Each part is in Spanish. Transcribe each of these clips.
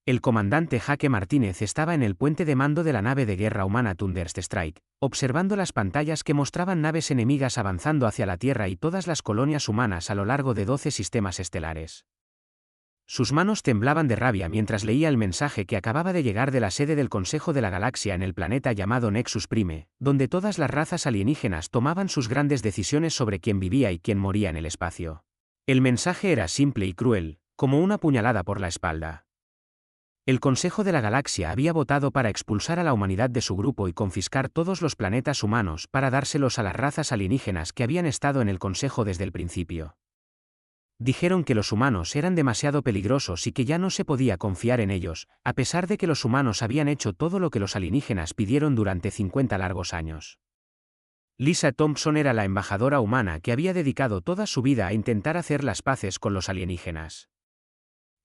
El comandante Jaque Martínez estaba en el puente de mando de la nave de guerra humana Thunderstrike, observando las pantallas que mostraban naves enemigas avanzando hacia la Tierra y todas las colonias humanas a lo largo de 12 sistemas estelares. Sus manos temblaban de rabia mientras leía el mensaje que acababa de llegar de la sede del Consejo de la Galaxia en el planeta llamado Nexus Prime, donde todas las razas alienígenas tomaban sus grandes decisiones sobre quién vivía y quién moría en el espacio. El mensaje era simple y cruel, como una puñalada por la espalda. El Consejo de la Galaxia había votado para expulsar a la humanidad de su grupo y confiscar todos los planetas humanos para dárselos a las razas alienígenas que habían estado en el Consejo desde el principio. Dijeron que los humanos eran demasiado peligrosos y que ya no se podía confiar en ellos, a pesar de que los humanos habían hecho todo lo que los alienígenas pidieron durante 50 largos años. Lisa Thompson era la embajadora humana que había dedicado toda su vida a intentar hacer las paces con los alienígenas.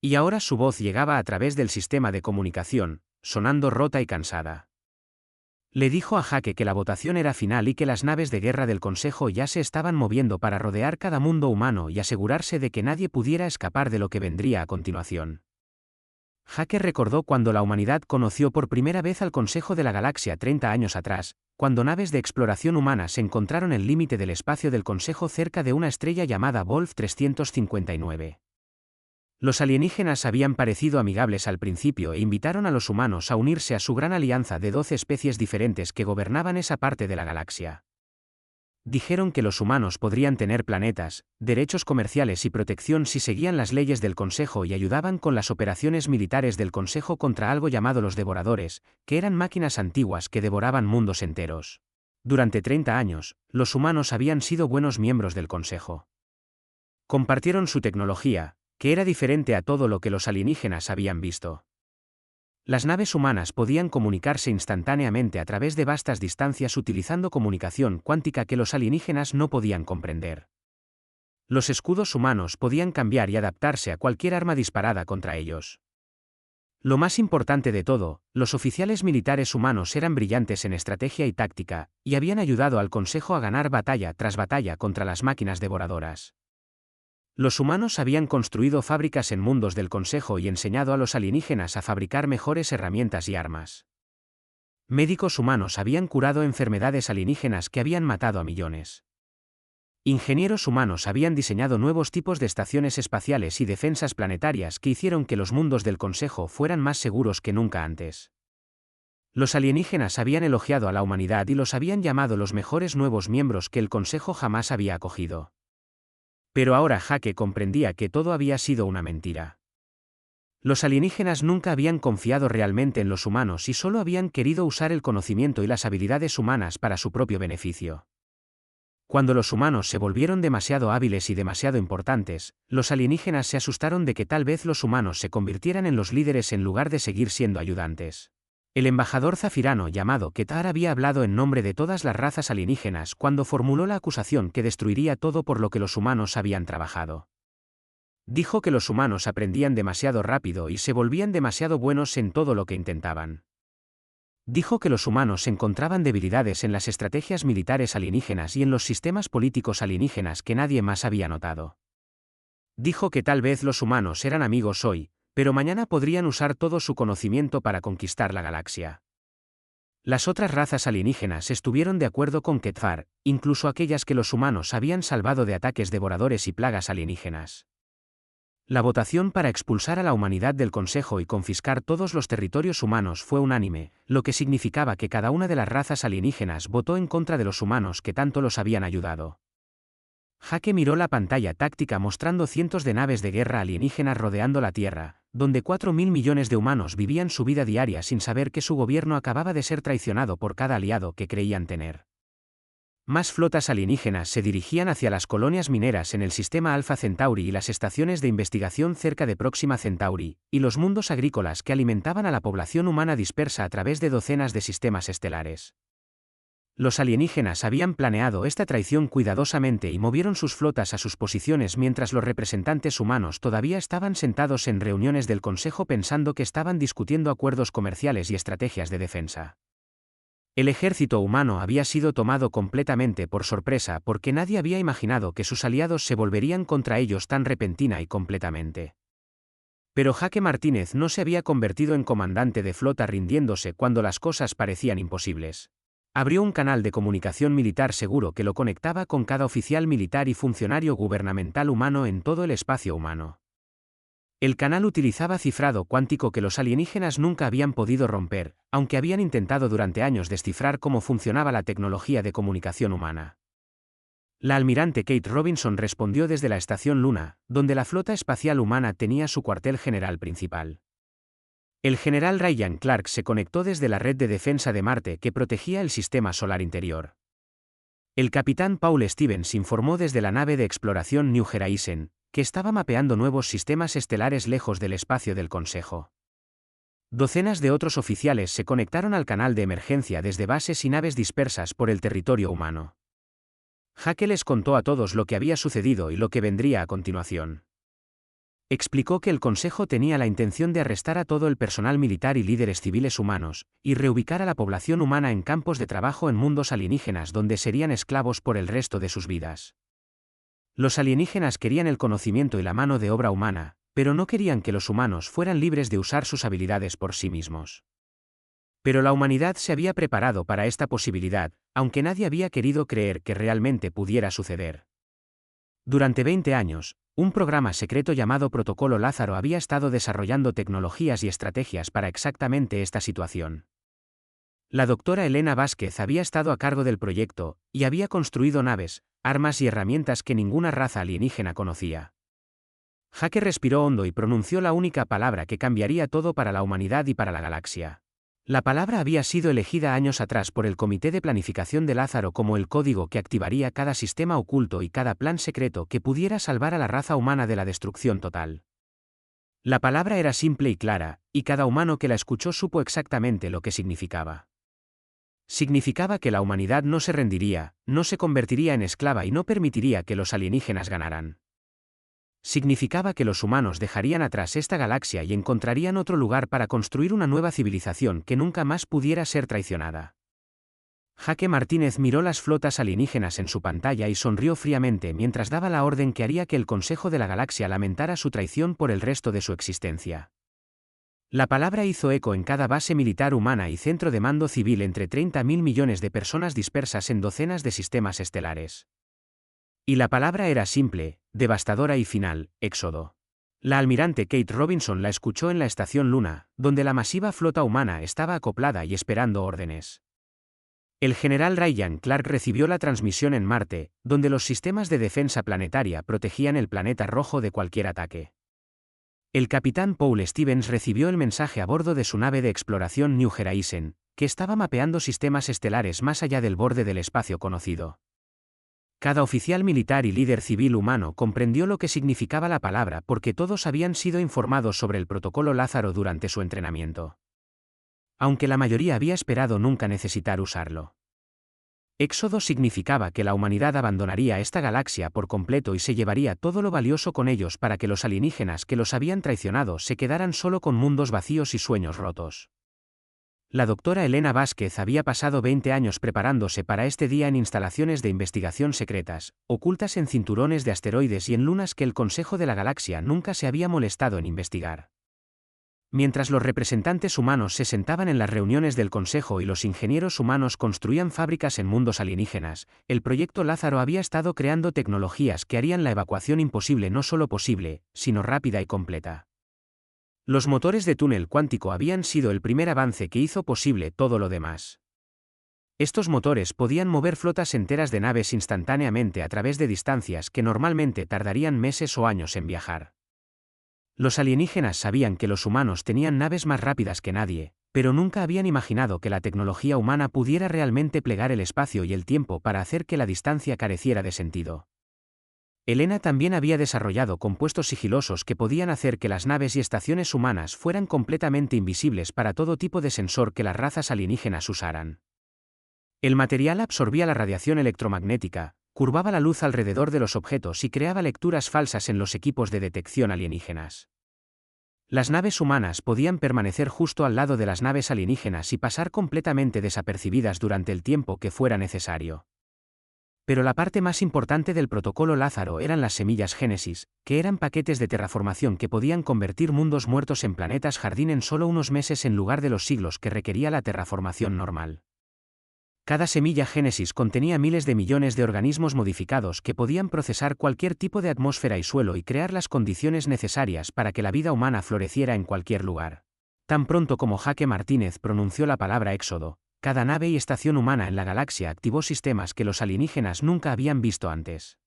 Y ahora su voz llegaba a través del sistema de comunicación, sonando rota y cansada. Le dijo a Jaque que la votación era final y que las naves de guerra del Consejo ya se estaban moviendo para rodear cada mundo humano y asegurarse de que nadie pudiera escapar de lo que vendría a continuación. Jaque recordó cuando la humanidad conoció por primera vez al Consejo de la Galaxia 30 años atrás, cuando naves de exploración humana se encontraron en el límite del espacio del Consejo cerca de una estrella llamada Wolf 359. Los alienígenas habían parecido amigables al principio e invitaron a los humanos a unirse a su gran alianza de 12 especies diferentes que gobernaban esa parte de la galaxia. Dijeron que los humanos podrían tener planetas, derechos comerciales y protección si seguían las leyes del Consejo y ayudaban con las operaciones militares del Consejo contra algo llamado los Devoradores, que eran máquinas antiguas que devoraban mundos enteros. Durante 30 años, los humanos habían sido buenos miembros del Consejo. Compartieron su tecnología, que era diferente a todo lo que los alienígenas habían visto. Las naves humanas podían comunicarse instantáneamente a través de vastas distancias utilizando comunicación cuántica que los alienígenas no podían comprender. Los escudos humanos podían cambiar y adaptarse a cualquier arma disparada contra ellos. Lo más importante de todo, los oficiales militares humanos eran brillantes en estrategia y táctica, y habían ayudado al Consejo a ganar batalla tras batalla contra las máquinas devoradoras. Los humanos habían construido fábricas en mundos del Consejo y enseñado a los alienígenas a fabricar mejores herramientas y armas. Médicos humanos habían curado enfermedades alienígenas que habían matado a millones. Ingenieros humanos habían diseñado nuevos tipos de estaciones espaciales y defensas planetarias que hicieron que los mundos del Consejo fueran más seguros que nunca antes. Los alienígenas habían elogiado a la humanidad y los habían llamado los mejores nuevos miembros que el Consejo jamás había acogido. Pero ahora Jaque comprendía que todo había sido una mentira. Los alienígenas nunca habían confiado realmente en los humanos y solo habían querido usar el conocimiento y las habilidades humanas para su propio beneficio. Cuando los humanos se volvieron demasiado hábiles y demasiado importantes, los alienígenas se asustaron de que tal vez los humanos se convirtieran en los líderes en lugar de seguir siendo ayudantes. El embajador zafirano llamado Ketar había hablado en nombre de todas las razas alienígenas cuando formuló la acusación que destruiría todo por lo que los humanos habían trabajado. Dijo que los humanos aprendían demasiado rápido y se volvían demasiado buenos en todo lo que intentaban. Dijo que los humanos encontraban debilidades en las estrategias militares alienígenas y en los sistemas políticos alienígenas que nadie más había notado. Dijo que tal vez los humanos eran amigos hoy, pero mañana podrían usar todo su conocimiento para conquistar la galaxia. Las otras razas alienígenas estuvieron de acuerdo con Ketar, incluso aquellas que los humanos habían salvado de ataques devoradores y plagas alienígenas. La votación para expulsar a la humanidad del Consejo y confiscar todos los territorios humanos fue unánime, lo que significaba que cada una de las razas alienígenas votó en contra de los humanos que tanto los habían ayudado. Jaque miró la pantalla táctica mostrando cientos de naves de guerra alienígenas rodeando la Tierra, donde 4.000 millones de humanos vivían su vida diaria sin saber que su gobierno acababa de ser traicionado por cada aliado que creían tener. Más flotas alienígenas se dirigían hacia las colonias mineras en el sistema Alpha Centauri y las estaciones de investigación cerca de Próxima Centauri, y los mundos agrícolas que alimentaban a la población humana dispersa a través de docenas de sistemas estelares. Los alienígenas habían planeado esta traición cuidadosamente y movieron sus flotas a sus posiciones mientras los representantes humanos todavía estaban sentados en reuniones del Consejo pensando que estaban discutiendo acuerdos comerciales y estrategias de defensa. El ejército humano había sido tomado completamente por sorpresa porque nadie había imaginado que sus aliados se volverían contra ellos tan repentina y completamente. Pero Jaque Martínez no se había convertido en comandante de flota rindiéndose cuando las cosas parecían imposibles. Abrió un canal de comunicación militar seguro que lo conectaba con cada oficial militar y funcionario gubernamental humano en todo el espacio humano. El canal utilizaba cifrado cuántico que los alienígenas nunca habían podido romper, aunque habían intentado durante años descifrar cómo funcionaba la tecnología de comunicación humana. La almirante Kate Robinson respondió desde la estación Luna, donde la flota espacial humana tenía su cuartel general principal. El general Ryan Clark se conectó desde la red de defensa de Marte que protegía el sistema solar interior. El capitán Paul Stevens informó desde la nave de exploración New Horizons, que estaba mapeando nuevos sistemas estelares lejos del espacio del Consejo. Docenas de otros oficiales se conectaron al canal de emergencia desde bases y naves dispersas por el territorio humano. Jaque les contó a todos lo que había sucedido y lo que vendría a continuación. Explicó que el Consejo tenía la intención de arrestar a todo el personal militar y líderes civiles humanos, y reubicar a la población humana en campos de trabajo en mundos alienígenas donde serían esclavos por el resto de sus vidas. Los alienígenas querían el conocimiento y la mano de obra humana, pero no querían que los humanos fueran libres de usar sus habilidades por sí mismos. Pero la humanidad se había preparado para esta posibilidad, aunque nadie había querido creer que realmente pudiera suceder. Durante 20 años, un programa secreto llamado Protocolo Lázaro había estado desarrollando tecnologías y estrategias para exactamente esta situación. La doctora Elena Vázquez había estado a cargo del proyecto, y había construido naves, armas y herramientas que ninguna raza alienígena conocía. Jaque respiró hondo y pronunció la única palabra que cambiaría todo para la humanidad y para la galaxia. La palabra había sido elegida años atrás por el Comité de Planificación de Lázaro como el código que activaría cada sistema oculto y cada plan secreto que pudiera salvar a la raza humana de la destrucción total. La palabra era simple y clara, y cada humano que la escuchó supo exactamente lo que significaba. Significaba que la humanidad no se rendiría, no se convertiría en esclava y no permitiría que los alienígenas ganaran. Significaba que los humanos dejarían atrás esta galaxia y encontrarían otro lugar para construir una nueva civilización que nunca más pudiera ser traicionada. Jaque Martínez miró las flotas alienígenas en su pantalla y sonrió fríamente mientras daba la orden que haría que el Consejo de la Galaxia lamentara su traición por el resto de su existencia. La palabra hizo eco en cada base militar humana y centro de mando civil entre 30.000 millones de personas dispersas en docenas de sistemas estelares. Y la palabra era simple, devastadora y final: éxodo. La almirante Kate Robinson la escuchó en la estación Luna, donde la masiva flota humana estaba acoplada y esperando órdenes. El general Ryan Clark recibió la transmisión en Marte, donde los sistemas de defensa planetaria protegían el planeta rojo de cualquier ataque. El capitán Paul Stevens recibió el mensaje a bordo de su nave de exploración New Horizons, que estaba mapeando sistemas estelares más allá del borde del espacio conocido. Cada oficial militar y líder civil humano comprendió lo que significaba la palabra porque todos habían sido informados sobre el protocolo Lázaro durante su entrenamiento. Aunque la mayoría había esperado nunca necesitar usarlo. Éxodo significaba que la humanidad abandonaría esta galaxia por completo y se llevaría todo lo valioso con ellos para que los alienígenas que los habían traicionado se quedaran solo con mundos vacíos y sueños rotos. La doctora Elena Vázquez había pasado 20 años preparándose para este día en instalaciones de investigación secretas, ocultas en cinturones de asteroides y en lunas que el Consejo de la Galaxia nunca se había molestado en investigar. Mientras los representantes humanos se sentaban en las reuniones del Consejo y los ingenieros humanos construían fábricas en mundos alienígenas, el proyecto Lázaro había estado creando tecnologías que harían la evacuación imposible, no solo posible, sino rápida y completa. Los motores de túnel cuántico habían sido el primer avance que hizo posible todo lo demás. Estos motores podían mover flotas enteras de naves instantáneamente a través de distancias que normalmente tardarían meses o años en viajar. Los alienígenas sabían que los humanos tenían naves más rápidas que nadie, pero nunca habían imaginado que la tecnología humana pudiera realmente plegar el espacio y el tiempo para hacer que la distancia careciera de sentido. Elena también había desarrollado compuestos sigilosos que podían hacer que las naves y estaciones humanas fueran completamente invisibles para todo tipo de sensor que las razas alienígenas usaran. El material absorbía la radiación electromagnética, curvaba la luz alrededor de los objetos y creaba lecturas falsas en los equipos de detección alienígenas. Las naves humanas podían permanecer justo al lado de las naves alienígenas y pasar completamente desapercibidas durante el tiempo que fuera necesario. Pero la parte más importante del protocolo Lázaro eran las semillas Génesis, que eran paquetes de terraformación que podían convertir mundos muertos en planetas jardín en solo unos meses en lugar de los siglos que requería la terraformación normal. Cada semilla Génesis contenía miles de millones de organismos modificados que podían procesar cualquier tipo de atmósfera y suelo y crear las condiciones necesarias para que la vida humana floreciera en cualquier lugar. Tan pronto como Jaque Martínez pronunció la palabra éxodo, cada nave y estación humana en la galaxia activó sistemas que los alienígenas nunca habían visto antes.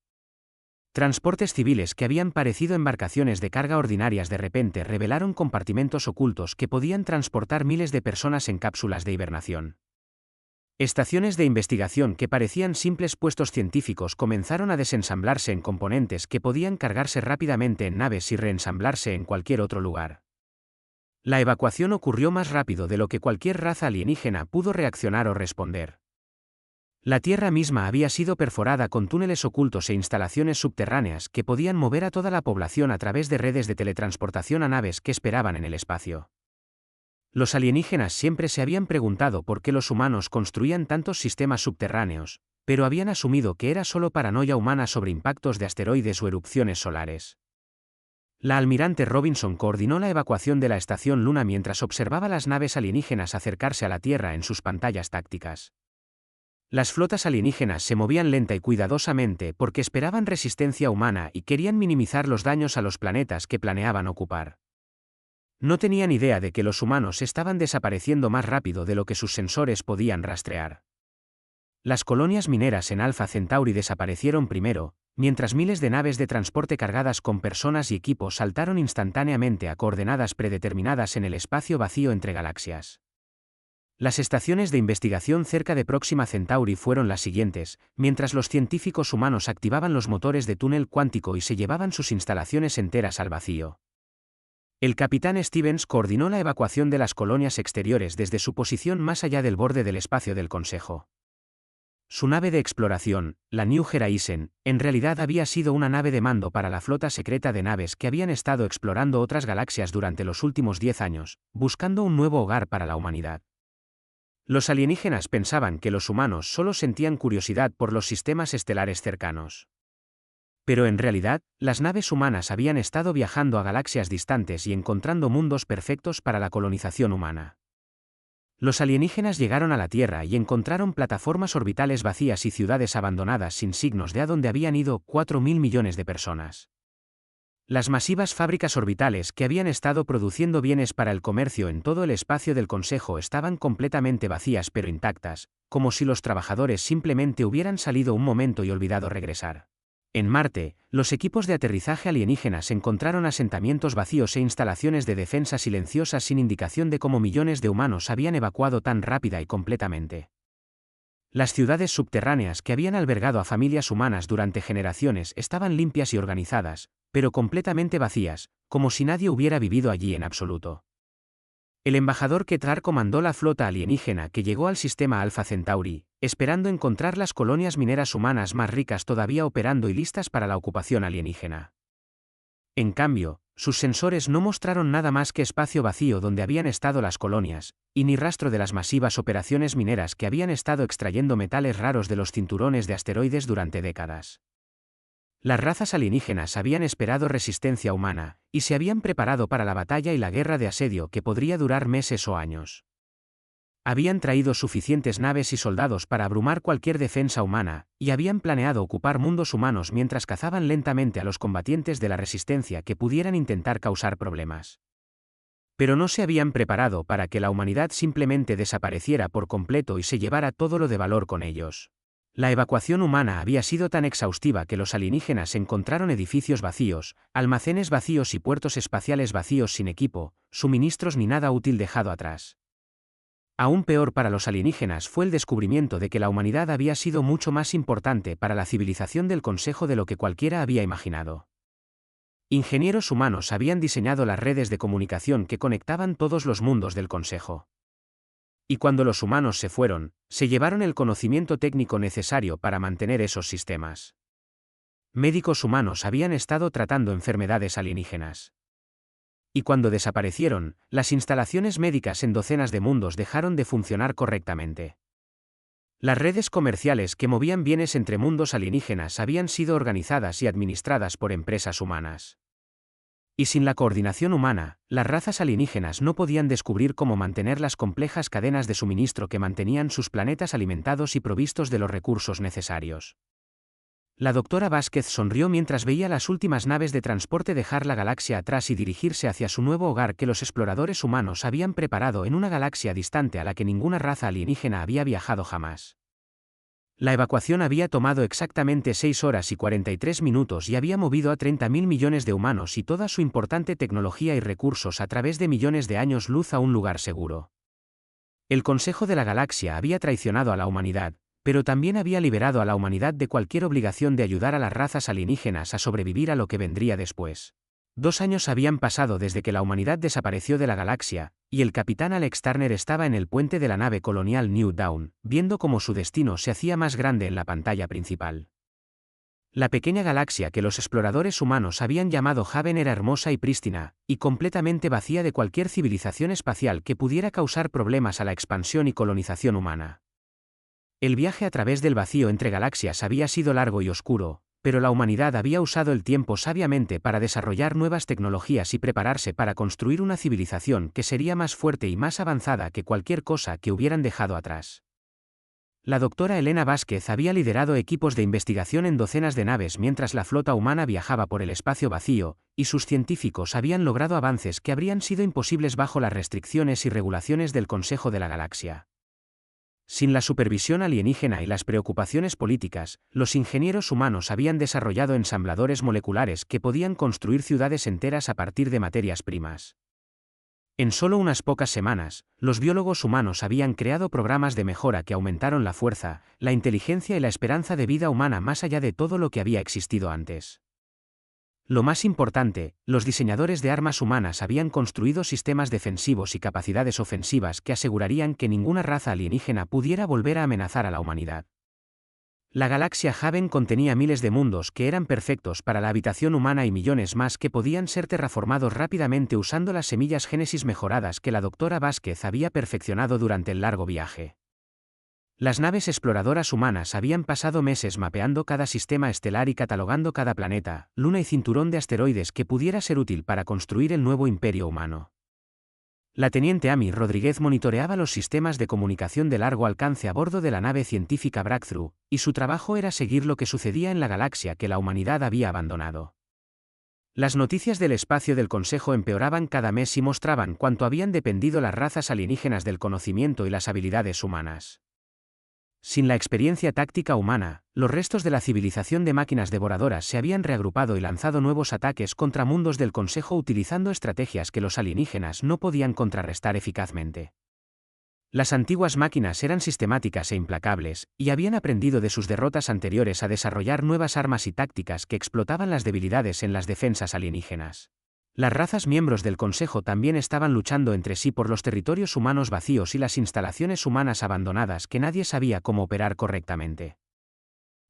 Transportes civiles que habían parecido embarcaciones de carga ordinarias de repente revelaron compartimentos ocultos que podían transportar miles de personas en cápsulas de hibernación. Estaciones de investigación que parecían simples puestos científicos comenzaron a desensamblarse en componentes que podían cargarse rápidamente en naves y reensamblarse en cualquier otro lugar. La evacuación ocurrió más rápido de lo que cualquier raza alienígena pudo reaccionar o responder. La Tierra misma había sido perforada con túneles ocultos e instalaciones subterráneas que podían mover a toda la población a través de redes de teletransportación a naves que esperaban en el espacio. Los alienígenas siempre se habían preguntado por qué los humanos construían tantos sistemas subterráneos, pero habían asumido que era solo paranoia humana sobre impactos de asteroides o erupciones solares. La almirante Robinson coordinó la evacuación de la estación Luna mientras observaba las naves alienígenas acercarse a la Tierra en sus pantallas tácticas. Las flotas alienígenas se movían lenta y cuidadosamente porque esperaban resistencia humana y querían minimizar los daños a los planetas que planeaban ocupar. No tenían idea de que los humanos estaban desapareciendo más rápido de lo que sus sensores podían rastrear. Las colonias mineras en Alpha Centauri desaparecieron primero, mientras miles de naves de transporte cargadas con personas y equipos saltaron instantáneamente a coordenadas predeterminadas en el espacio vacío entre galaxias. Las estaciones de investigación cerca de Próxima Centauri fueron las siguientes, mientras los científicos humanos activaban los motores de túnel cuántico y se llevaban sus instalaciones enteras al vacío. El capitán Stevens coordinó la evacuación de las colonias exteriores desde su posición más allá del borde del espacio del Consejo. Su nave de exploración, la New Horizon, en realidad había sido una nave de mando para la flota secreta de naves que habían estado explorando otras galaxias durante los últimos 10 años, buscando un nuevo hogar para la humanidad. Los alienígenas pensaban que los humanos solo sentían curiosidad por los sistemas estelares cercanos. Pero en realidad, las naves humanas habían estado viajando a galaxias distantes y encontrando mundos perfectos para la colonización humana. Los alienígenas llegaron a la Tierra y encontraron plataformas orbitales vacías y ciudades abandonadas sin signos de a dónde habían ido 4.000 millones de personas. Las masivas fábricas orbitales que habían estado produciendo bienes para el comercio en todo el espacio del Consejo estaban completamente vacías pero intactas, como si los trabajadores simplemente hubieran salido un momento y olvidado regresar. En Marte, los equipos de aterrizaje alienígenas encontraron asentamientos vacíos e instalaciones de defensa silenciosas sin indicación de cómo millones de humanos habían evacuado tan rápida y completamente. Las ciudades subterráneas que habían albergado a familias humanas durante generaciones estaban limpias y organizadas, pero completamente vacías, como si nadie hubiera vivido allí en absoluto. El embajador Ketrar comandó la flota alienígena que llegó al sistema Alpha Centauri, esperando encontrar las colonias mineras humanas más ricas todavía operando y listas para la ocupación alienígena. En cambio, sus sensores no mostraron nada más que espacio vacío donde habían estado las colonias, y ni rastro de las masivas operaciones mineras que habían estado extrayendo metales raros de los cinturones de asteroides durante décadas. Las razas alienígenas habían esperado resistencia humana, y se habían preparado para la batalla y la guerra de asedio que podría durar meses o años. Habían traído suficientes naves y soldados para abrumar cualquier defensa humana, y habían planeado ocupar mundos humanos mientras cazaban lentamente a los combatientes de la resistencia que pudieran intentar causar problemas. Pero no se habían preparado para que la humanidad simplemente desapareciera por completo y se llevara todo lo de valor con ellos. La evacuación humana había sido tan exhaustiva que los alienígenas encontraron edificios vacíos, almacenes vacíos y puertos espaciales vacíos sin equipo, suministros ni nada útil dejado atrás. Aún peor para los alienígenas fue el descubrimiento de que la humanidad había sido mucho más importante para la civilización del Consejo de lo que cualquiera había imaginado. Ingenieros humanos habían diseñado las redes de comunicación que conectaban todos los mundos del Consejo. Y cuando los humanos se fueron, se llevaron el conocimiento técnico necesario para mantener esos sistemas. Médicos humanos habían estado tratando enfermedades alienígenas. Y cuando desaparecieron, las instalaciones médicas en docenas de mundos dejaron de funcionar correctamente. Las redes comerciales que movían bienes entre mundos alienígenas habían sido organizadas y administradas por empresas humanas. Y sin la coordinación humana, las razas alienígenas no podían descubrir cómo mantener las complejas cadenas de suministro que mantenían sus planetas alimentados y provistos de los recursos necesarios. La doctora Vázquez sonrió mientras veía las últimas naves de transporte dejar la galaxia atrás y dirigirse hacia su nuevo hogar que los exploradores humanos habían preparado en una galaxia distante a la que ninguna raza alienígena había viajado jamás. La evacuación había tomado exactamente 6 horas y 43 minutos y había movido a 30.000 millones de humanos y toda su importante tecnología y recursos a través de millones de años luz a un lugar seguro. El Consejo de la Galaxia había traicionado a la humanidad, pero también había liberado a la humanidad de cualquier obligación de ayudar a las razas alienígenas a sobrevivir a lo que vendría después. 2 años habían pasado desde que la humanidad desapareció de la galaxia, y el capitán Alex Turner estaba en el puente de la nave colonial New Dawn, viendo cómo su destino se hacía más grande en la pantalla principal. La pequeña galaxia que los exploradores humanos habían llamado Haven era hermosa y prístina, y completamente vacía de cualquier civilización espacial que pudiera causar problemas a la expansión y colonización humana. El viaje a través del vacío entre galaxias había sido largo y oscuro, pero la humanidad había usado el tiempo sabiamente para desarrollar nuevas tecnologías y prepararse para construir una civilización que sería más fuerte y más avanzada que cualquier cosa que hubieran dejado atrás. La doctora Elena Vázquez había liderado equipos de investigación en docenas de naves mientras la flota humana viajaba por el espacio vacío, y sus científicos habían logrado avances que habrían sido imposibles bajo las restricciones y regulaciones del Consejo de la Galaxia. Sin la supervisión alienígena y las preocupaciones políticas, los ingenieros humanos habían desarrollado ensambladores moleculares que podían construir ciudades enteras a partir de materias primas. En solo unas pocas semanas, los biólogos humanos habían creado programas de mejora que aumentaron la fuerza, la inteligencia y la esperanza de vida humana más allá de todo lo que había existido antes. Lo más importante, los diseñadores de armas humanas habían construido sistemas defensivos y capacidades ofensivas que asegurarían que ninguna raza alienígena pudiera volver a amenazar a la humanidad. La galaxia Haven contenía miles de mundos que eran perfectos para la habitación humana y millones más que podían ser terraformados rápidamente usando las semillas Génesis mejoradas que la doctora Vázquez había perfeccionado durante el largo viaje. Las naves exploradoras humanas habían pasado meses mapeando cada sistema estelar y catalogando cada planeta, luna y cinturón de asteroides que pudiera ser útil para construir el nuevo imperio humano. La teniente Amy Rodríguez monitoreaba los sistemas de comunicación de largo alcance a bordo de la nave científica Breakthrough, y su trabajo era seguir lo que sucedía en la galaxia que la humanidad había abandonado. Las noticias del espacio del Consejo empeoraban cada mes y mostraban cuánto habían dependido las razas alienígenas del conocimiento y las habilidades humanas. Sin la experiencia táctica humana, los restos de la civilización de máquinas devoradoras se habían reagrupado y lanzado nuevos ataques contra mundos del Consejo utilizando estrategias que los alienígenas no podían contrarrestar eficazmente. Las antiguas máquinas eran sistemáticas e implacables, y habían aprendido de sus derrotas anteriores a desarrollar nuevas armas y tácticas que explotaban las debilidades en las defensas alienígenas. Las razas miembros del Consejo también estaban luchando entre sí por los territorios humanos vacíos y las instalaciones humanas abandonadas que nadie sabía cómo operar correctamente.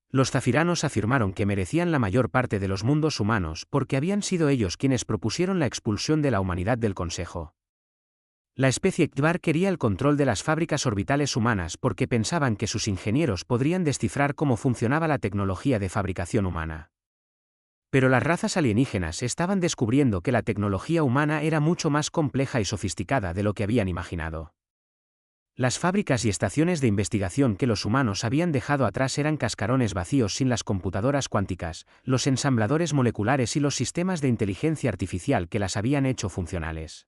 Los zafiranos afirmaron que merecían la mayor parte de los mundos humanos porque habían sido ellos quienes propusieron la expulsión de la humanidad del Consejo. La especie Kdvar quería el control de las fábricas orbitales humanas porque pensaban que sus ingenieros podrían descifrar cómo funcionaba la tecnología de fabricación humana. Pero las razas alienígenas estaban descubriendo que la tecnología humana era mucho más compleja y sofisticada de lo que habían imaginado. Las fábricas y estaciones de investigación que los humanos habían dejado atrás eran cascarones vacíos sin las computadoras cuánticas, los ensambladores moleculares y los sistemas de inteligencia artificial que las habían hecho funcionales.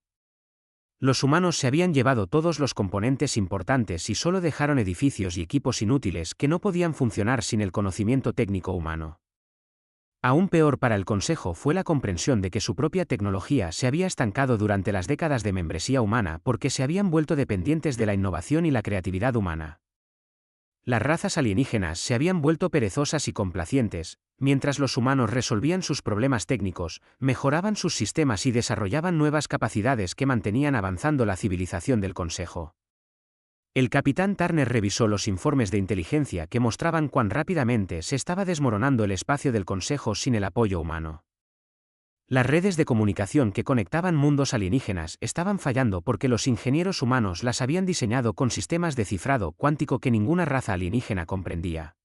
Los humanos se habían llevado todos los componentes importantes y solo dejaron edificios y equipos inútiles que no podían funcionar sin el conocimiento técnico humano. Aún peor para el Consejo fue la comprensión de que su propia tecnología se había estancado durante las décadas de membresía humana porque se habían vuelto dependientes de la innovación y la creatividad humana. Las razas alienígenas se habían vuelto perezosas y complacientes, mientras los humanos resolvían sus problemas técnicos, mejoraban sus sistemas y desarrollaban nuevas capacidades que mantenían avanzando la civilización del Consejo. El capitán Turner revisó los informes de inteligencia que mostraban cuán rápidamente se estaba desmoronando el espacio del Consejo sin el apoyo humano. Las redes de comunicación que conectaban mundos alienígenas estaban fallando porque los ingenieros humanos las habían diseñado con sistemas de cifrado cuántico que ninguna raza alienígena comprendía.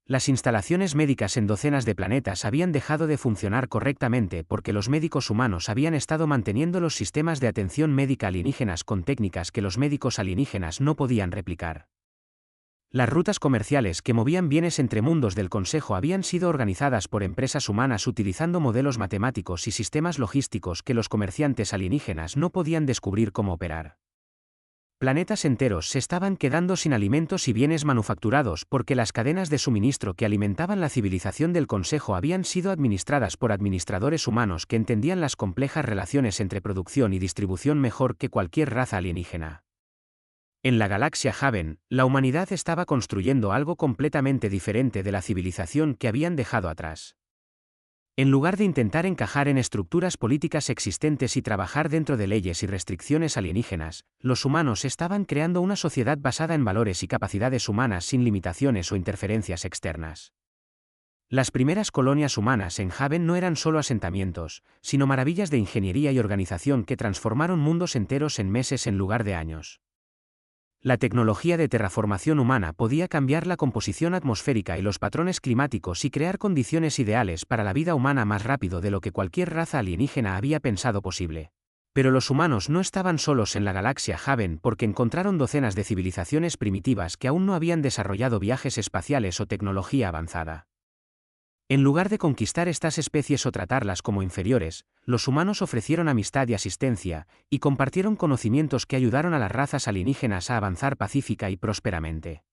Las instalaciones médicas en docenas de planetas habían dejado de funcionar correctamente porque los médicos humanos habían estado manteniendo los sistemas de atención médica alienígenas con técnicas que los médicos alienígenas no podían replicar. Las rutas comerciales que movían bienes entre mundos del Consejo habían sido organizadas por empresas humanas utilizando modelos matemáticos y sistemas logísticos que los comerciantes alienígenas no podían descubrir cómo operar. Planetas enteros se estaban quedando sin alimentos y bienes manufacturados porque las cadenas de suministro que alimentaban la civilización del Consejo habían sido administradas por administradores humanos que entendían las complejas relaciones entre producción y distribución mejor que cualquier raza alienígena. En la galaxia Haven, la humanidad estaba construyendo algo completamente diferente de la civilización que habían dejado atrás. En lugar de intentar encajar en estructuras políticas existentes y trabajar dentro de leyes y restricciones alienígenas, los humanos estaban creando una sociedad basada en valores y capacidades humanas sin limitaciones o interferencias externas. Las primeras colonias humanas en Haven no eran solo asentamientos, sino maravillas de ingeniería y organización que transformaron mundos enteros en meses en lugar de años. La tecnología de terraformación humana podía cambiar la composición atmosférica y los patrones climáticos y crear condiciones ideales para la vida humana más rápido de lo que cualquier raza alienígena había pensado posible. Pero los humanos no estaban solos en la galaxia Haven porque encontraron docenas de civilizaciones primitivas que aún no habían desarrollado viajes espaciales o tecnología avanzada. En lugar de conquistar estas especies o tratarlas como inferiores, los humanos ofrecieron amistad y asistencia, y compartieron conocimientos que ayudaron a las razas alienígenas a avanzar pacífica y prósperamente.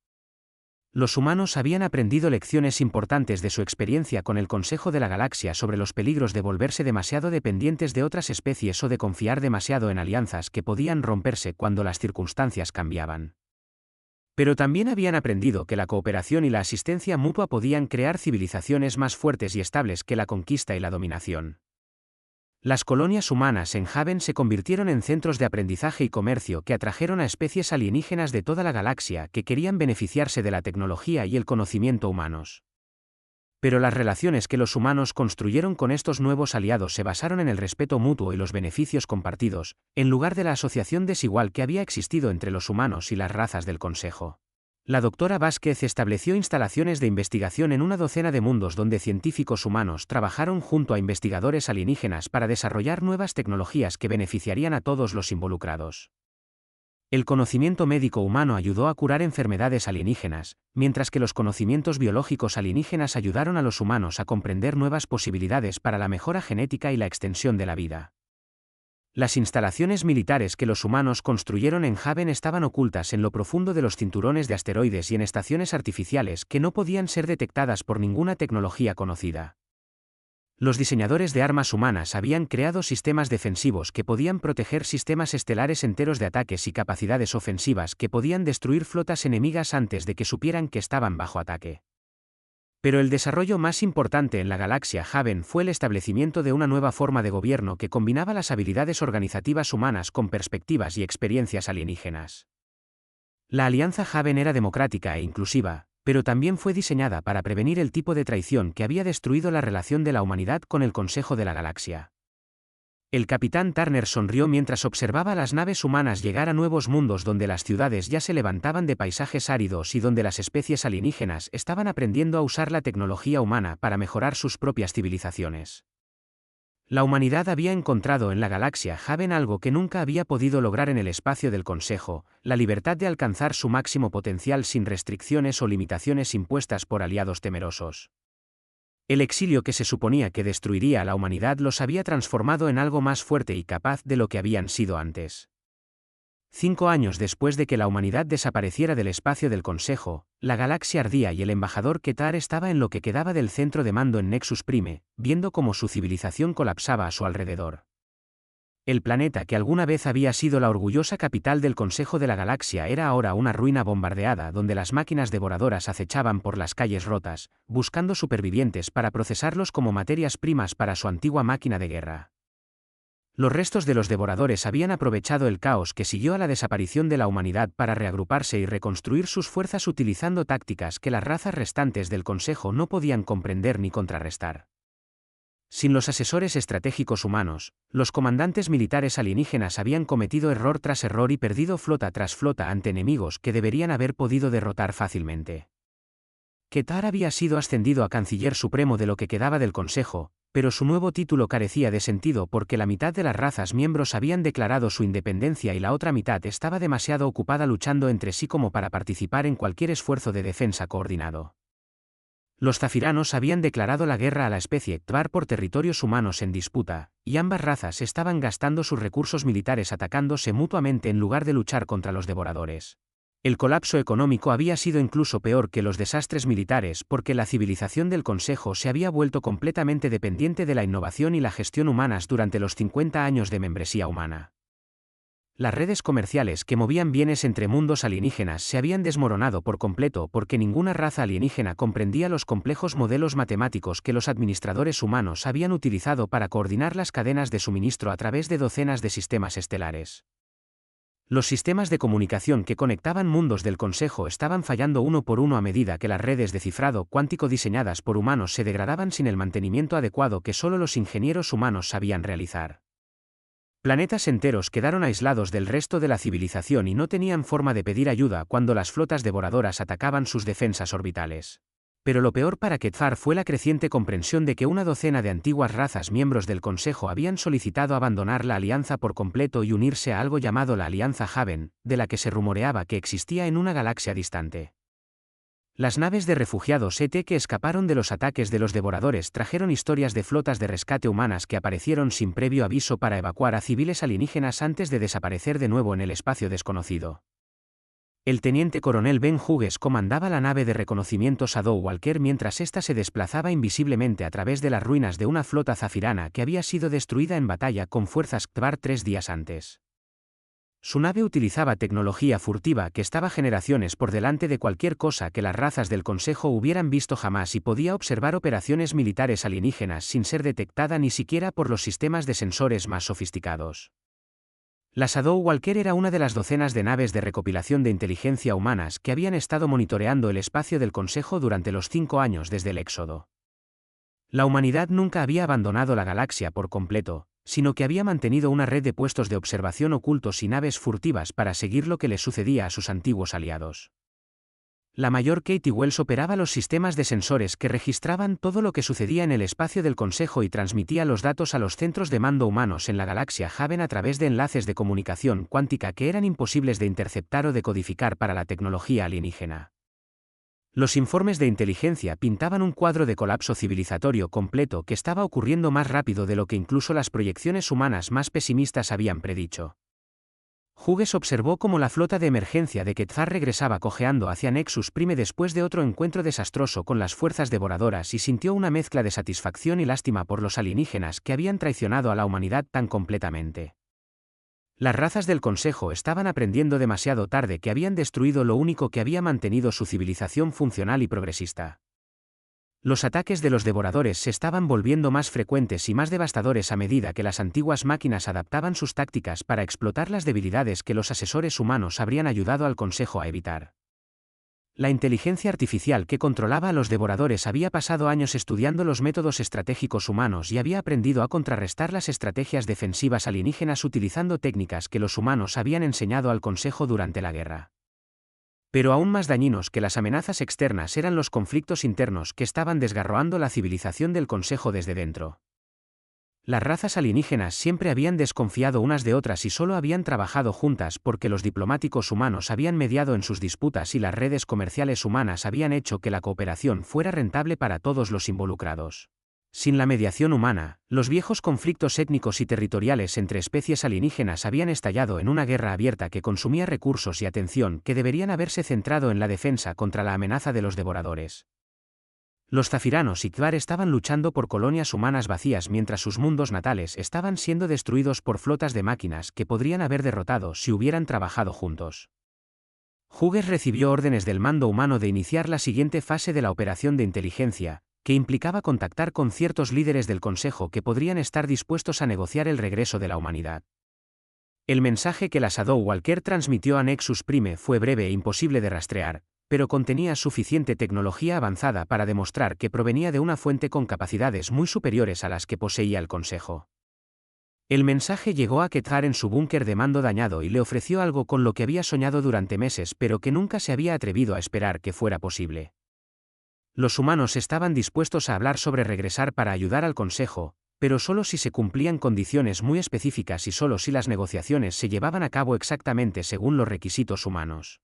Los humanos habían aprendido lecciones importantes de su experiencia con el Consejo de la Galaxia sobre los peligros de volverse demasiado dependientes de otras especies o de confiar demasiado en alianzas que podían romperse cuando las circunstancias cambiaban. Pero también habían aprendido que la cooperación y la asistencia mutua podían crear civilizaciones más fuertes y estables que la conquista y la dominación. Las colonias humanas en Haven se convirtieron en centros de aprendizaje y comercio que atrajeron a especies alienígenas de toda la galaxia que querían beneficiarse de la tecnología y el conocimiento humanos. Pero las relaciones que los humanos construyeron con estos nuevos aliados se basaron en el respeto mutuo y los beneficios compartidos, en lugar de la asociación desigual que había existido entre los humanos y las razas del Consejo. La doctora Vázquez estableció instalaciones de investigación en una docena de mundos donde científicos humanos trabajaron junto a investigadores alienígenas para desarrollar nuevas tecnologías que beneficiarían a todos los involucrados. El conocimiento médico humano ayudó a curar enfermedades alienígenas, mientras que los conocimientos biológicos alienígenas ayudaron a los humanos a comprender nuevas posibilidades para la mejora genética y la extensión de la vida. Las instalaciones militares que los humanos construyeron en Haven estaban ocultas en lo profundo de los cinturones de asteroides y en estaciones artificiales que no podían ser detectadas por ninguna tecnología conocida. Los diseñadores de armas humanas habían creado sistemas defensivos que podían proteger sistemas estelares enteros de ataques y capacidades ofensivas que podían destruir flotas enemigas antes de que supieran que estaban bajo ataque. Pero el desarrollo más importante en la galaxia Haven fue el establecimiento de una nueva forma de gobierno que combinaba las habilidades organizativas humanas con perspectivas y experiencias alienígenas. La Alianza Haven era democrática e inclusiva, pero también fue diseñada para prevenir el tipo de traición que había destruido la relación de la humanidad con el Consejo de la Galaxia. El capitán Turner sonrió mientras observaba a las naves humanas llegar a nuevos mundos donde las ciudades ya se levantaban de paisajes áridos y donde las especies alienígenas estaban aprendiendo a usar la tecnología humana para mejorar sus propias civilizaciones. La humanidad había encontrado en la galaxia Haven algo que nunca había podido lograr en el espacio del Consejo, la libertad de alcanzar su máximo potencial sin restricciones o limitaciones impuestas por aliados temerosos. El exilio que se suponía que destruiría a la humanidad los había transformado en algo más fuerte y capaz de lo que habían sido antes. 5 años después de que la humanidad desapareciera del espacio del Consejo, la galaxia ardía y el embajador Ketar estaba en lo que quedaba del centro de mando en Nexus Prime, viendo cómo su civilización colapsaba a su alrededor. El planeta que alguna vez había sido la orgullosa capital del Consejo de la Galaxia era ahora una ruina bombardeada donde las máquinas devoradoras acechaban por las calles rotas, buscando supervivientes para procesarlos como materias primas para su antigua máquina de guerra. Los restos de los devoradores habían aprovechado el caos que siguió a la desaparición de la humanidad para reagruparse y reconstruir sus fuerzas utilizando tácticas que las razas restantes del Consejo no podían comprender ni contrarrestar. Sin los asesores estratégicos humanos, los comandantes militares alienígenas habían cometido error tras error y perdido flota tras flota ante enemigos que deberían haber podido derrotar fácilmente. Kethar había sido ascendido a canciller supremo de lo que quedaba del Consejo, pero su nuevo título carecía de sentido porque la mitad de las razas miembros habían declarado su independencia y la otra mitad estaba demasiado ocupada luchando entre sí como para participar en cualquier esfuerzo de defensa coordinado. Los zafiranos habían declarado la guerra a la especie Tvar por territorios humanos en disputa, y ambas razas estaban gastando sus recursos militares atacándose mutuamente en lugar de luchar contra los devoradores. El colapso económico había sido incluso peor que los desastres militares porque la civilización del Consejo se había vuelto completamente dependiente de la innovación y la gestión humanas durante los 50 años de membresía humana. Las redes comerciales que movían bienes entre mundos alienígenas se habían desmoronado por completo porque ninguna raza alienígena comprendía los complejos modelos matemáticos que los administradores humanos habían utilizado para coordinar las cadenas de suministro a través de docenas de sistemas estelares. Los sistemas de comunicación que conectaban mundos del Consejo estaban fallando uno por uno a medida que las redes de cifrado cuántico diseñadas por humanos se degradaban sin el mantenimiento adecuado que solo los ingenieros humanos sabían realizar. Planetas enteros quedaron aislados del resto de la civilización y no tenían forma de pedir ayuda cuando las flotas devoradoras atacaban sus defensas orbitales. Pero lo peor para Kethar fue la creciente comprensión de que una docena de antiguas razas miembros del Consejo habían solicitado abandonar la alianza por completo y unirse a algo llamado la Alianza Haven, de la que se rumoreaba que existía en una galaxia distante. Las naves de refugiados ET que escaparon de los ataques de los devoradores trajeron historias de flotas de rescate humanas que aparecieron sin previo aviso para evacuar a civiles alienígenas antes de desaparecer de nuevo en el espacio desconocido. El teniente coronel Ben Hughes comandaba la nave de reconocimiento Shadow Walker mientras ésta se desplazaba invisiblemente a través de las ruinas de una flota zafirana que había sido destruida en batalla con fuerzas Tvar 3 días antes. Su nave utilizaba tecnología furtiva que estaba generaciones por delante de cualquier cosa que las razas del Consejo hubieran visto jamás y podía observar operaciones militares alienígenas sin ser detectada ni siquiera por los sistemas de sensores más sofisticados. La Shadow Walker era una de las docenas de naves de recopilación de inteligencia humanas que habían estado monitoreando el espacio del Consejo durante los 5 años desde el Éxodo. La humanidad nunca había abandonado la galaxia por completo, sino que había mantenido una red de puestos de observación ocultos y naves furtivas para seguir lo que les sucedía a sus antiguos aliados. La mayor Katie Wells operaba los sistemas de sensores que registraban todo lo que sucedía en el espacio del Consejo y transmitía los datos a los centros de mando humanos en la galaxia Haven a través de enlaces de comunicación cuántica que eran imposibles de interceptar o decodificar para la tecnología alienígena. Los informes de inteligencia pintaban un cuadro de colapso civilizatorio completo que estaba ocurriendo más rápido de lo que incluso las proyecciones humanas más pesimistas habían predicho. Hughes observó cómo la flota de emergencia de Kethar regresaba cojeando hacia Nexus Prime después de otro encuentro desastroso con las fuerzas devoradoras y sintió una mezcla de satisfacción y lástima por los alienígenas que habían traicionado a la humanidad tan completamente. Las razas del Consejo estaban aprendiendo demasiado tarde que habían destruido lo único que había mantenido su civilización funcional y progresista. Los ataques de los devoradores se estaban volviendo más frecuentes y más devastadores a medida que las antiguas máquinas adaptaban sus tácticas para explotar las debilidades que los asesores humanos habrían ayudado al Consejo a evitar. La inteligencia artificial que controlaba a los devoradores había pasado años estudiando los métodos estratégicos humanos y había aprendido a contrarrestar las estrategias defensivas alienígenas utilizando técnicas que los humanos habían enseñado al Consejo durante la guerra. Pero aún más dañinos que las amenazas externas eran los conflictos internos que estaban desgarroando la civilización del Consejo desde dentro. Las razas alienígenas siempre habían desconfiado unas de otras y solo habían trabajado juntas porque los diplomáticos humanos habían mediado en sus disputas y las redes comerciales humanas habían hecho que la cooperación fuera rentable para todos los involucrados. Sin la mediación humana, los viejos conflictos étnicos y territoriales entre especies alienígenas habían estallado en una guerra abierta que consumía recursos y atención que deberían haberse centrado en la defensa contra la amenaza de los devoradores. Los zafiranos y Tvar estaban luchando por colonias humanas vacías mientras sus mundos natales estaban siendo destruidos por flotas de máquinas que podrían haber derrotado si hubieran trabajado juntos. Hughes recibió órdenes del mando humano de iniciar la siguiente fase de la operación de inteligencia, que implicaba contactar con ciertos líderes del Consejo que podrían estar dispuestos a negociar el regreso de la humanidad. El mensaje que la Shadow Walker transmitió a Nexus Prime fue breve e imposible de rastrear, pero contenía suficiente tecnología avanzada para demostrar que provenía de una fuente con capacidades muy superiores a las que poseía el Consejo. El mensaje llegó a Quetzar en su búnker de mando dañado y le ofreció algo con lo que había soñado durante meses pero que nunca se había atrevido a esperar que fuera posible. Los humanos estaban dispuestos a hablar sobre regresar para ayudar al Consejo, pero solo si se cumplían condiciones muy específicas y solo si las negociaciones se llevaban a cabo exactamente según los requisitos humanos.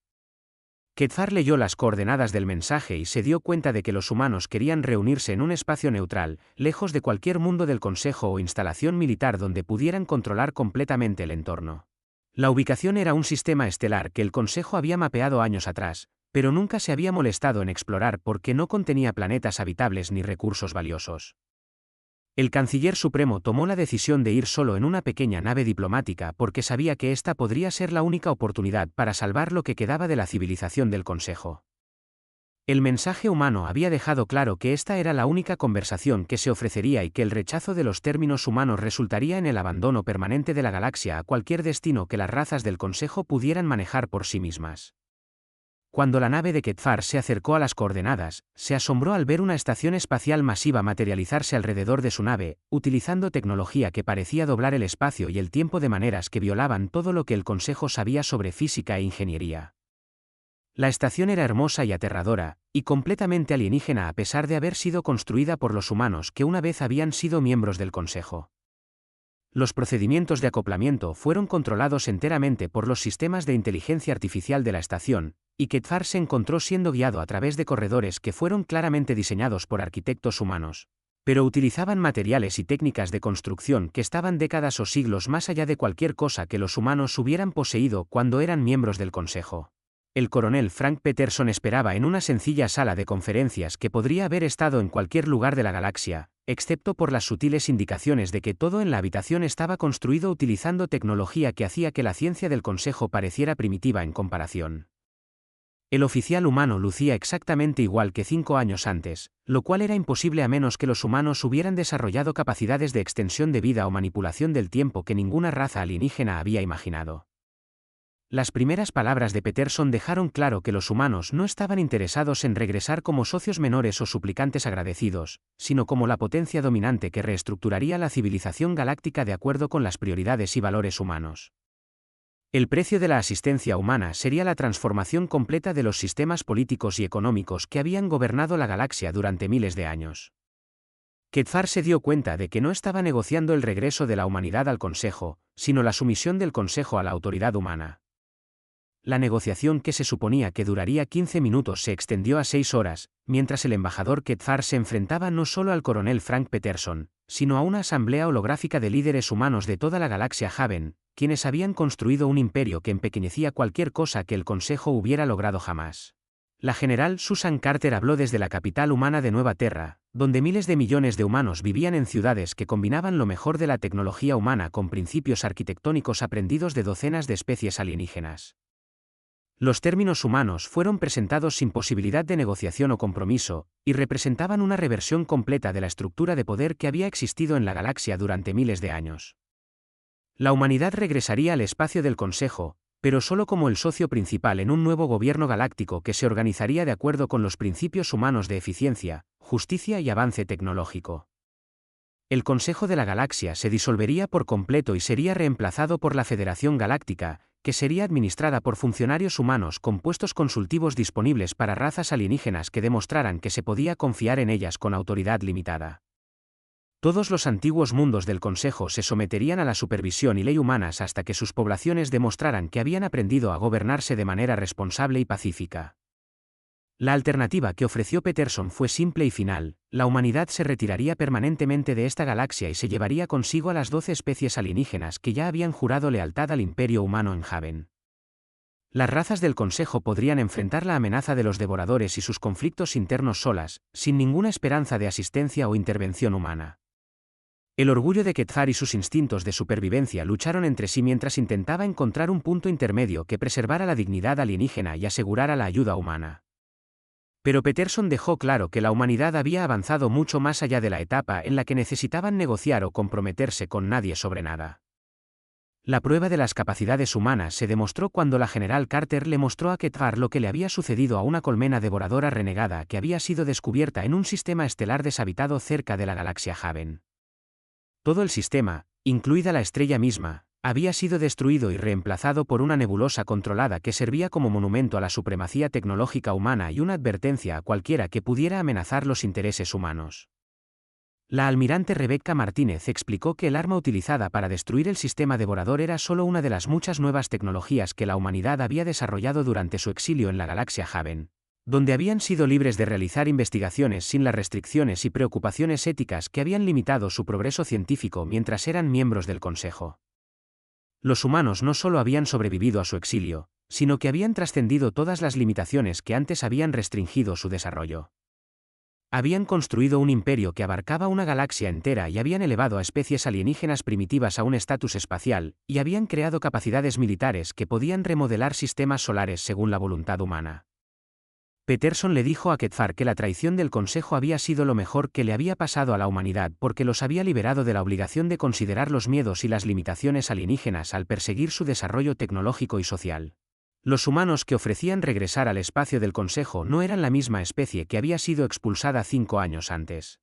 Quetzar leyó las coordenadas del mensaje y se dio cuenta de que los humanos querían reunirse en un espacio neutral, lejos de cualquier mundo del Consejo o instalación militar donde pudieran controlar completamente el entorno. La ubicación era un sistema estelar que el Consejo había mapeado años atrás, pero nunca se había molestado en explorar porque no contenía planetas habitables ni recursos valiosos. El canciller supremo tomó la decisión de ir solo en una pequeña nave diplomática porque sabía que esta podría ser la única oportunidad para salvar lo que quedaba de la civilización del Consejo. El mensaje humano había dejado claro que esta era la única conversación que se ofrecería y que el rechazo de los términos humanos resultaría en el abandono permanente de la galaxia a cualquier destino que las razas del Consejo pudieran manejar por sí mismas. Cuando la nave de Quetzar se acercó a las coordenadas, se asombró al ver una estación espacial masiva materializarse alrededor de su nave, utilizando tecnología que parecía doblar el espacio y el tiempo de maneras que violaban todo lo que el Consejo sabía sobre física e ingeniería. La estación era hermosa y aterradora, y completamente alienígena a pesar de haber sido construida por los humanos que una vez habían sido miembros del Consejo. Los procedimientos de acoplamiento fueron controlados enteramente por los sistemas de inteligencia artificial de la estación, y Quetzar se encontró siendo guiado a través de corredores que fueron claramente diseñados por arquitectos humanos, pero utilizaban materiales y técnicas de construcción que estaban décadas o siglos más allá de cualquier cosa que los humanos hubieran poseído cuando eran miembros del Consejo. El coronel Frank Peterson esperaba en una sencilla sala de conferencias que podría haber estado en cualquier lugar de la galaxia, excepto por las sutiles indicaciones de que todo en la habitación estaba construido utilizando tecnología que hacía que la ciencia del Consejo pareciera primitiva en comparación. El oficial humano lucía exactamente igual que 5 años antes, lo cual era imposible a menos que los humanos hubieran desarrollado capacidades de extensión de vida o manipulación del tiempo que ninguna raza alienígena había imaginado. Las primeras palabras de Peterson dejaron claro que los humanos no estaban interesados en regresar como socios menores o suplicantes agradecidos, sino como la potencia dominante que reestructuraría la civilización galáctica de acuerdo con las prioridades y valores humanos. El precio de la asistencia humana sería la transformación completa de los sistemas políticos y económicos que habían gobernado la galaxia durante miles de años. Quetzar se dio cuenta de que no estaba negociando el regreso de la humanidad al Consejo, sino la sumisión del Consejo a la autoridad humana. La negociación que se suponía que duraría 15 minutos se extendió a 6 horas, mientras el embajador Quetzar se enfrentaba no solo al coronel Frank Peterson, sino a una asamblea holográfica de líderes humanos de toda la galaxia Haven, quienes habían construido un imperio que empequeñecía cualquier cosa que el Consejo hubiera logrado jamás. La general Susan Carter habló desde la capital humana de Nueva Terra, donde miles de millones de humanos vivían en ciudades que combinaban lo mejor de la tecnología humana con principios arquitectónicos aprendidos de docenas de especies alienígenas. Los términos humanos fueron presentados sin posibilidad de negociación o compromiso, y representaban una reversión completa de la estructura de poder que había existido en la galaxia durante miles de años. La humanidad regresaría al espacio del Consejo, pero solo como el socio principal en un nuevo gobierno galáctico que se organizaría de acuerdo con los principios humanos de eficiencia, justicia y avance tecnológico. El Consejo de la Galaxia se disolvería por completo y sería reemplazado por la Federación Galáctica, que sería administrada por funcionarios humanos con puestos consultivos disponibles para razas alienígenas que demostraran que se podía confiar en ellas con autoridad limitada. Todos los antiguos mundos del Consejo se someterían a la supervisión y ley humanas hasta que sus poblaciones demostraran que habían aprendido a gobernarse de manera responsable y pacífica. La alternativa que ofreció Peterson fue simple y final: la humanidad se retiraría permanentemente de esta galaxia y se llevaría consigo a las 12 especies alienígenas que ya habían jurado lealtad al imperio humano en Haven. Las razas del Consejo podrían enfrentar la amenaza de los devoradores y sus conflictos internos solas, sin ninguna esperanza de asistencia o intervención humana. El orgullo de Quetzar y sus instintos de supervivencia lucharon entre sí mientras intentaba encontrar un punto intermedio que preservara la dignidad alienígena y asegurara la ayuda humana. Pero Peterson dejó claro que la humanidad había avanzado mucho más allá de la etapa en la que necesitaban negociar o comprometerse con nadie sobre nada. La prueba de las capacidades humanas se demostró cuando la general Carter le mostró a Kethar lo que le había sucedido a una colmena devoradora renegada que había sido descubierta en un sistema estelar deshabitado cerca de la galaxia Haven. Todo el sistema, incluida la estrella misma, había sido destruido y reemplazado por una nebulosa controlada que servía como monumento a la supremacía tecnológica humana y una advertencia a cualquiera que pudiera amenazar los intereses humanos. La almirante Rebecca Martínez explicó que el arma utilizada para destruir el sistema devorador era solo una de las muchas nuevas tecnologías que la humanidad había desarrollado durante su exilio en la galaxia Haven, donde habían sido libres de realizar investigaciones sin las restricciones y preocupaciones éticas que habían limitado su progreso científico mientras eran miembros del Consejo. Los humanos no solo habían sobrevivido a su exilio, sino que habían trascendido todas las limitaciones que antes habían restringido su desarrollo. Habían construido un imperio que abarcaba una galaxia entera y habían elevado a especies alienígenas primitivas a un estatus espacial, y habían creado capacidades militares que podían remodelar sistemas solares según la voluntad humana. Peterson le dijo a Kethar que la traición del Consejo había sido lo mejor que le había pasado a la humanidad porque los había liberado de la obligación de considerar los miedos y las limitaciones alienígenas al perseguir su desarrollo tecnológico y social. Los humanos que ofrecían regresar al espacio del Consejo no eran la misma especie que había sido expulsada 5 años antes.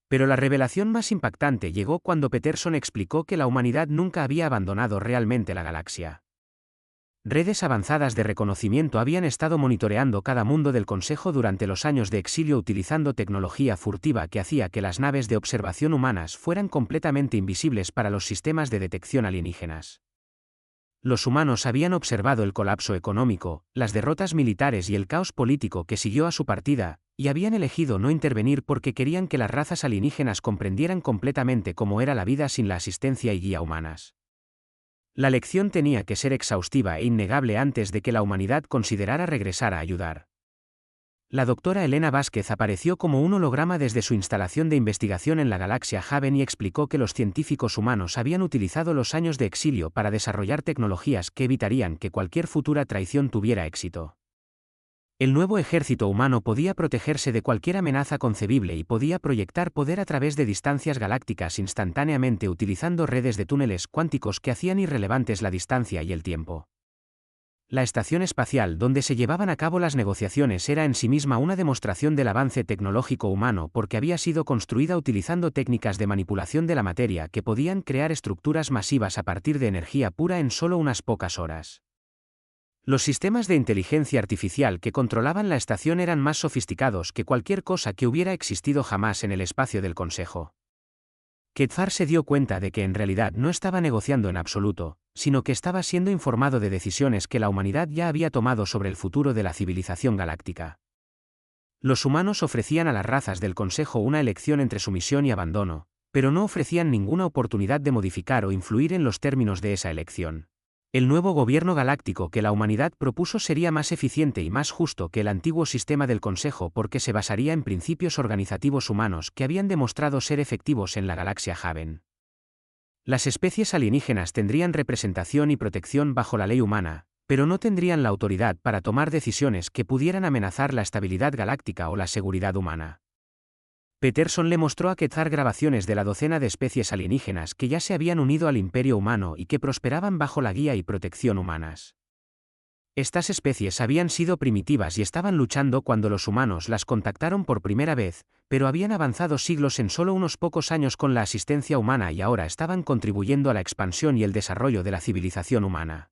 Pero la revelación más impactante llegó cuando Peterson explicó que la humanidad nunca había abandonado realmente la galaxia. Redes avanzadas de reconocimiento habían estado monitoreando cada mundo del Consejo durante los años de exilio utilizando tecnología furtiva que hacía que las naves de observación humanas fueran completamente invisibles para los sistemas de detección alienígenas. Los humanos habían observado el colapso económico, las derrotas militares y el caos político que siguió a su partida, y habían elegido no intervenir porque querían que las razas alienígenas comprendieran completamente cómo era la vida sin la asistencia y guía humanas. La lección tenía que ser exhaustiva e innegable antes de que la humanidad considerara regresar a ayudar. La doctora Elena Vázquez apareció como un holograma desde su instalación de investigación en la galaxia Haven y explicó que los científicos humanos habían utilizado los años de exilio para desarrollar tecnologías que evitarían que cualquier futura traición tuviera éxito. El nuevo ejército humano podía protegerse de cualquier amenaza concebible y podía proyectar poder a través de distancias galácticas instantáneamente utilizando redes de túneles cuánticos que hacían irrelevantes la distancia y el tiempo. La estación espacial donde se llevaban a cabo las negociaciones era en sí misma una demostración del avance tecnológico humano porque había sido construida utilizando técnicas de manipulación de la materia que podían crear estructuras masivas a partir de energía pura en solo unas pocas horas. Los sistemas de inteligencia artificial que controlaban la estación eran más sofisticados que cualquier cosa que hubiera existido jamás en el espacio del Consejo. Kethar se dio cuenta de que en realidad no estaba negociando en absoluto, sino que estaba siendo informado de decisiones que la humanidad ya había tomado sobre el futuro de la civilización galáctica. Los humanos ofrecían a las razas del Consejo una elección entre sumisión y abandono, pero no ofrecían ninguna oportunidad de modificar o influir en los términos de esa elección. El nuevo gobierno galáctico que la humanidad propuso sería más eficiente y más justo que el antiguo sistema del Consejo porque se basaría en principios organizativos humanos que habían demostrado ser efectivos en la galaxia Haven. Las especies alienígenas tendrían representación y protección bajo la ley humana, pero no tendrían la autoridad para tomar decisiones que pudieran amenazar la estabilidad galáctica o la seguridad humana. Peterson le mostró a Kethar grabaciones de la docena de especies alienígenas que ya se habían unido al imperio humano y que prosperaban bajo la guía y protección humanas. Estas especies habían sido primitivas y estaban luchando cuando los humanos las contactaron por primera vez, pero habían avanzado siglos en solo unos pocos años con la asistencia humana y ahora estaban contribuyendo a la expansión y el desarrollo de la civilización humana.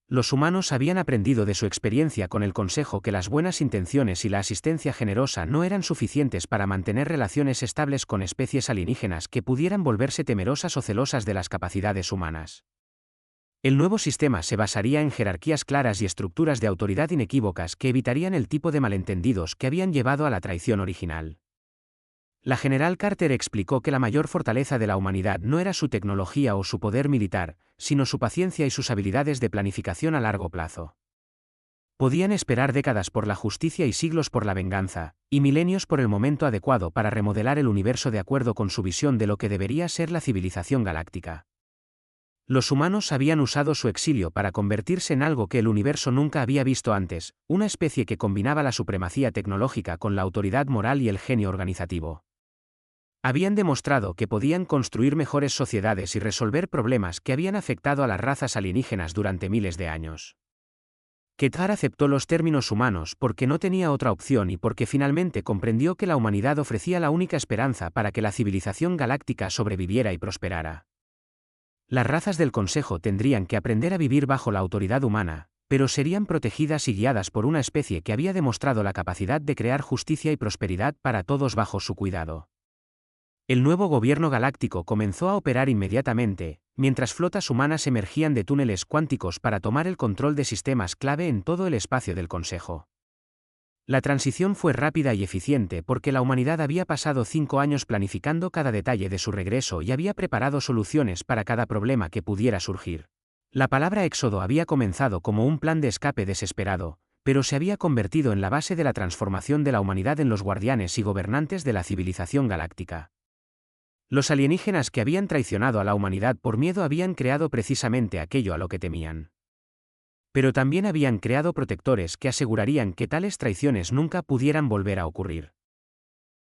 Los humanos habían aprendido de su experiencia con el Consejo que las buenas intenciones y la asistencia generosa no eran suficientes para mantener relaciones estables con especies alienígenas que pudieran volverse temerosas o celosas de las capacidades humanas. El nuevo sistema se basaría en jerarquías claras y estructuras de autoridad inequívocas que evitarían el tipo de malentendidos que habían llevado a la traición original. La general Carter explicó que la mayor fortaleza de la humanidad no era su tecnología o su poder militar, sino su paciencia y sus habilidades de planificación a largo plazo. Podían esperar décadas por la justicia y siglos por la venganza, y milenios por el momento adecuado para remodelar el universo de acuerdo con su visión de lo que debería ser la civilización galáctica. Los humanos habían usado su exilio para convertirse en algo que el universo nunca había visto antes, una especie que combinaba la supremacía tecnológica con la autoridad moral y el genio organizativo. Habían demostrado que podían construir mejores sociedades y resolver problemas que habían afectado a las razas alienígenas durante miles de años. Ketar aceptó los términos humanos porque no tenía otra opción y porque finalmente comprendió que la humanidad ofrecía la única esperanza para que la civilización galáctica sobreviviera y prosperara. Las razas del Consejo tendrían que aprender a vivir bajo la autoridad humana, pero serían protegidas y guiadas por una especie que había demostrado la capacidad de crear justicia y prosperidad para todos bajo su cuidado. El nuevo gobierno galáctico comenzó a operar inmediatamente, mientras flotas humanas emergían de túneles cuánticos para tomar el control de sistemas clave en todo el espacio del Consejo. La transición fue rápida y eficiente porque la humanidad había pasado 5 años planificando cada detalle de su regreso y había preparado soluciones para cada problema que pudiera surgir. La palabra éxodo había comenzado como un plan de escape desesperado, pero se había convertido en la base de la transformación de la humanidad en los guardianes y gobernantes de la civilización galáctica. Los alienígenas que habían traicionado a la humanidad por miedo habían creado precisamente aquello a lo que temían. Pero también habían creado protectores que asegurarían que tales traiciones nunca pudieran volver a ocurrir.